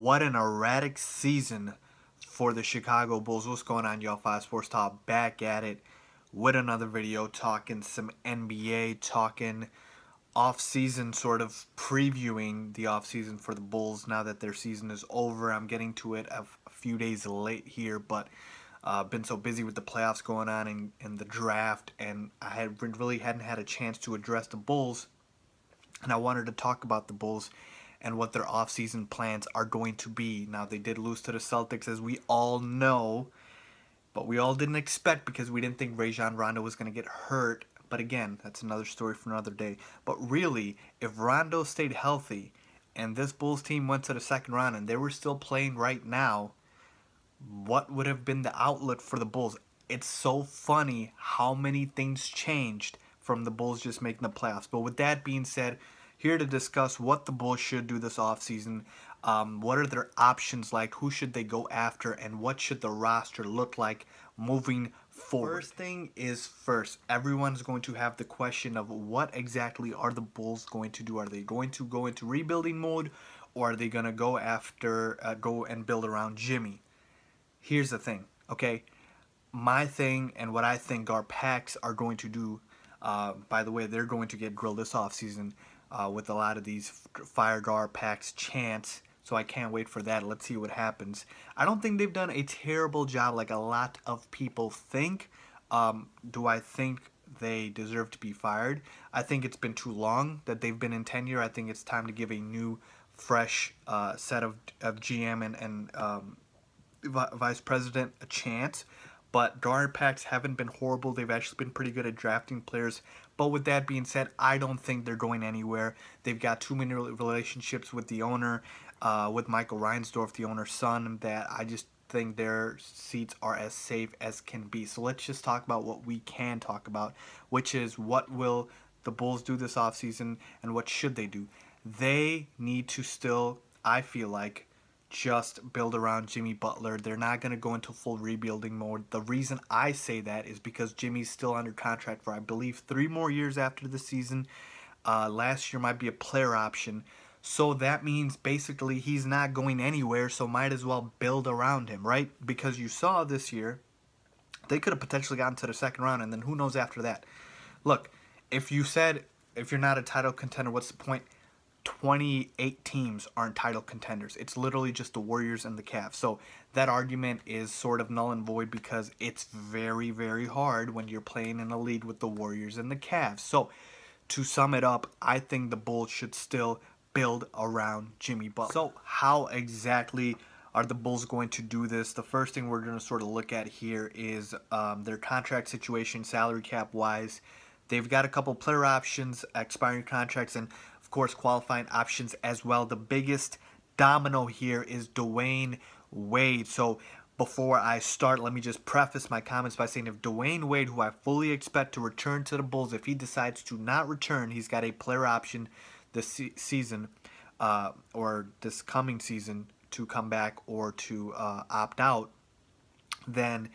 What an erratic season for the Chicago Bulls. What's going on, y'all? 5 Sports Talk back at it with another video talking some NBA, talking off-season, sort of previewing the off-season for the Bulls now that their season is over. I'm getting to it a few days late here, but been so busy with the playoffs going on and the draft, and I really hadn't had a chance to address the Bulls, and I wanted to talk about the Bulls and what their off-season plans are going to be. Now, they did lose to the Celtics, as we all know, but we all didn't expect because we didn't think Rajon Rondo was going to get hurt. But again, that's another story for another day. But really, if Rondo stayed healthy and this Bulls team went to the second round and they were still playing right now, what would have been the outlet for the Bulls? It's so funny how many things changed from the Bulls just making the playoffs. But with that being said, here to discuss what the Bulls should do this offseason, what are their options like, who should they go after, and what should the roster look like moving forward. First thing is first, everyone's going to have the question of what exactly are the Bulls going to do? Are they going to go into rebuilding mode, or are they going to go after, go and build around Jimmy? Here's the thing, okay? My thing and what I think our Packs are going to do, by the way, they're going to get grilled this offseason with a lot of these Fire Gar Packs chants, so I can't wait for that. Let's see what happens. I don't think they've done a terrible job like a lot of people think. Do I think they deserve to be fired? I think it's been too long that they've been in tenure. I think it's time to give a new, fresh set of GM and Vice President a chance. But guard packs haven't been horrible. They've actually been pretty good at drafting players. But with that being said, I don't think they're going anywhere. They've got too many relationships with the owner, with Michael Reinsdorf, the owner's son, that I just think their seats are as safe as can be. So let's just talk about what we can talk about, which is what will the Bulls do this offseason and what should they do. They need to still, I feel like, just build around Jimmy Butler. They're not going to go into full rebuilding mode. The reason I say that is because Jimmy's still under contract for, I believe, 3 more years after the season. Last year might be a player option. So that means basically he's not going anywhere, so might as well build around him, right? Because you saw this year, they could have potentially gotten to the second round, and then who knows after that. Look, if you said, if you're not a title contender, what's the point? 28 teams aren't title contenders. It's literally just the Warriors and the Cavs. So that argument is sort of null and void because it's very, very hard when you're playing in a league with the Warriors and the Cavs. So to sum it up, I think the Bulls should still build around Jimmy Butler. So how exactly are the Bulls going to do this? The first thing we're going to sort of look at here is their contract situation, salary cap wise. They've got a couple player options, expiring contracts, and of course qualifying options as well. The biggest domino here is Dwayne Wade. So before I start, let me just preface my comments by saying if Dwayne Wade, who I fully expect to return to the Bulls, if he decides to not return, he's got a player option this season or this coming season to come back or to opt out, then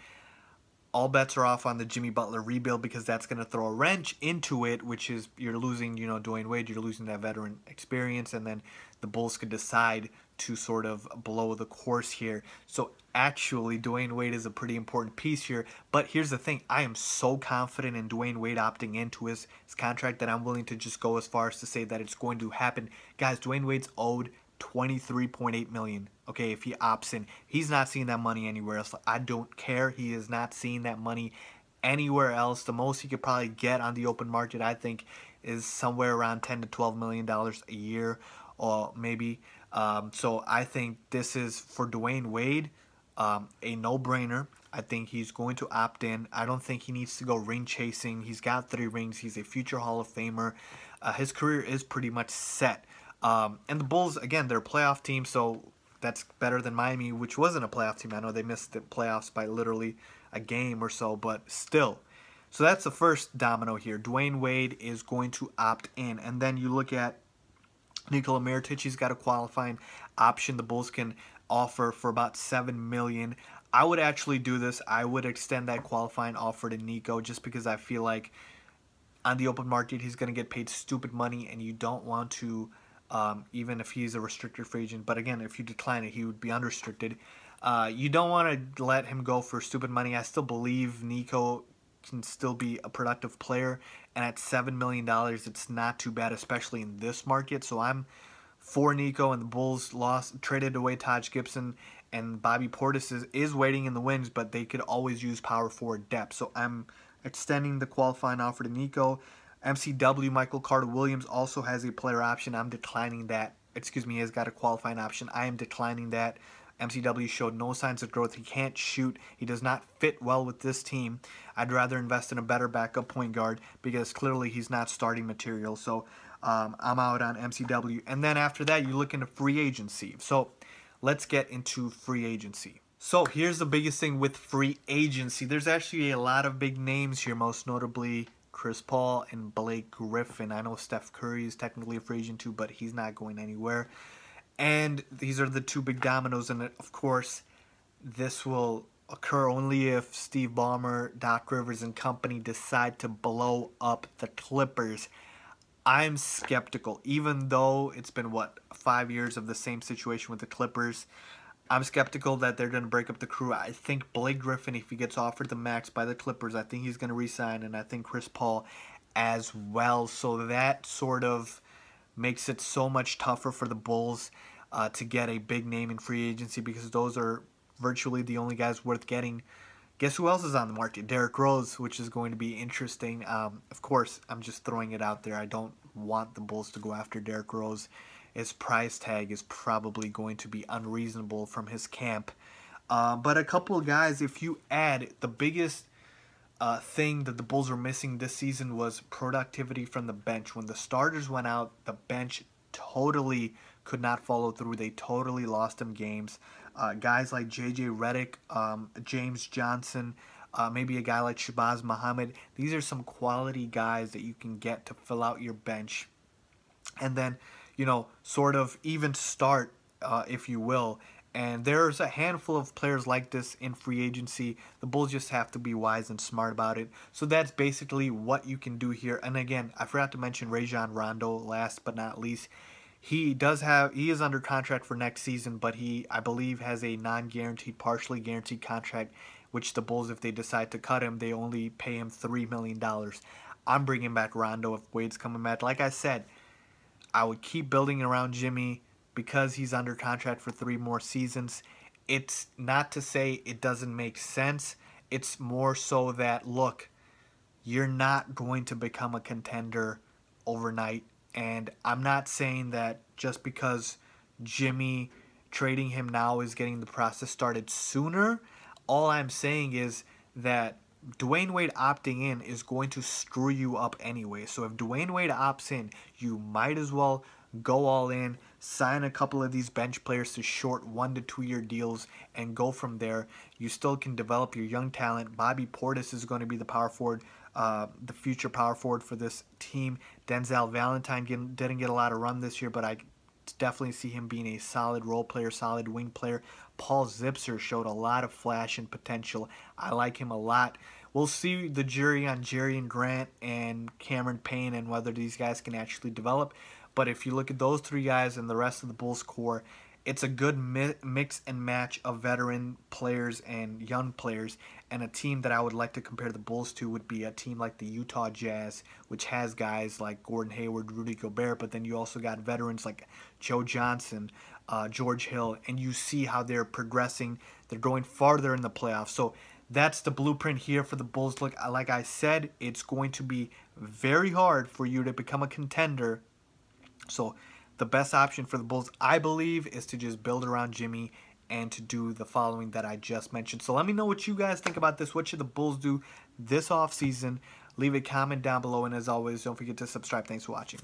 all bets are off on the Jimmy Butler rebuild because that's going to throw a wrench into it, which is you're losing, Dwayne Wade, you're losing that veteran experience, and then the Bulls could decide to sort of blow the course here. So actually, Dwayne Wade is a pretty important piece here. But here's the thing. I am so confident in Dwayne Wade opting into his contract that I'm willing to just go as far as to say that it's going to happen. Guys, Dwayne Wade's owed $23.8 million. Okay, if he opts in, he's not seeing that money anywhere else. I don't care. He is not seeing that money anywhere else. The most he could probably get on the open market, I think, is somewhere around $10 to $12 million a year, or maybe. So I think this is for Dwayne Wade a no-brainer. I think he's going to opt in. I don't think he needs to go ring chasing. He's got 3 rings. He's a future Hall of Famer. His career is pretty much set. And the Bulls, again, they're a playoff team, so that's better than Miami, which wasn't a playoff team. I know they missed the playoffs by literally a game or so, but still. So that's the first domino here. Dwayne Wade is going to opt in. And then you look at Nikola Mirotic. He's got a qualifying option the Bulls can offer for about $7 million. I would actually do this. I would extend that qualifying offer to Nico just because I feel like on the open market he's going to get paid stupid money, and you don't want to even if he's a restricted free agent. But again, if you decline it, he would be unrestricted. You don't want to let him go for stupid money. I still believe Nico can still be a productive player, and at $7 million, it's not too bad, especially in this market. So I'm for Nico, and the Bulls traded away Taj Gibson, and Bobby Portis is waiting in the wings, but they could always use power forward depth. So I'm extending the qualifying offer to Nico. MCW, Michael Carter-Williams, also has a player option. I'm declining that. Excuse me, he has got a qualifying option. I am declining that. MCW showed no signs of growth. He can't shoot. He does not fit well with this team. I'd rather invest in a better backup point guard because clearly he's not starting material. So I'm out on MCW. And then after that, you look into free agency. So let's get into free agency. So here's the biggest thing with free agency. There's actually a lot of big names here, most notably Chris Paul and Blake Griffin. I know Steph Curry is technically a free agent too, but he's not going anywhere. And these are the two big dominoes, and of course, this will occur only if Steve Ballmer, Doc Rivers, and company decide to blow up the Clippers. I'm skeptical, even though it's been, 5 years of the same situation with the Clippers. I'm skeptical that they're going to break up the crew. I think Blake Griffin, if he gets offered the max by the Clippers, I think he's going to re-sign, and I think Chris Paul as well. So that sort of makes it so much tougher for the Bulls to get a big name in free agency because those are virtually the only guys worth getting. Guess who else is on the market? Derrick Rose, which is going to be interesting. Of course, I'm just throwing it out there. I don't want the Bulls to go after Derrick Rose. His price tag is probably going to be unreasonable from his camp. But a couple of guys, if you add, the biggest thing that the Bulls were missing this season was productivity from the bench. When the starters went out, the bench totally could not follow through. They totally lost them games. Guys like J.J. Redick, James Johnson, maybe a guy like Shabazz Muhammad. These are some quality guys that you can get to fill out your bench. And then, sort of even start, if you will. And there's a handful of players like this in free agency. The Bulls just have to be wise and smart about it. So that's basically what you can do here. And again, I forgot to mention Rajon Rondo last but not least. He is under contract for next season, but he, I believe, has a non-guaranteed, partially guaranteed contract, which the Bulls, if they decide to cut him, they only pay him $3 million. I'm bringing back Rondo if Wade's coming back. Like I said, I would keep building around Jimmy because he's under contract for 3 more seasons. It's not to say it doesn't make sense. It's more so that, look, you're not going to become a contender overnight. And I'm not saying that just because Jimmy trading him now is getting the process started sooner. All I'm saying is that Dwayne Wade opting in is going to screw you up anyway. So if Dwayne Wade opts in, you might as well go all in, sign a couple of these bench players to short 1 to 2 year deals, and go from there. You still can develop your young talent. Bobby Portis is going to be the power forward, the future power forward for this team. Denzel Valentine didn't get a lot of run this year, but I definitely see him being a solid role player, solid wing player. Paul Zipser showed a lot of flash and potential. I like him a lot. We'll see the jury on Jerian Grant and Cameron Payne and whether these guys can actually develop. But if you look at those 3 guys and the rest of the Bulls core, it's a good mix and match of veteran players and young players. And a team that I would like to compare the Bulls to would be a team like the Utah Jazz, which has guys like Gordon Hayward, Rudy Gobert, but then you also got veterans like Joe Johnson, George Hill, and you see how they're progressing. They're going farther in the playoffs. So that's the blueprint here for the Bulls. Look, like I said, it's going to be very hard for you to become a contender. So the best option for the Bulls, I believe, is to just build around Jimmy and to do the following that I just mentioned. So let me know what you guys think about this. What should the Bulls do this offseason? Leave a comment down below. And as always, don't forget to subscribe. Thanks for watching.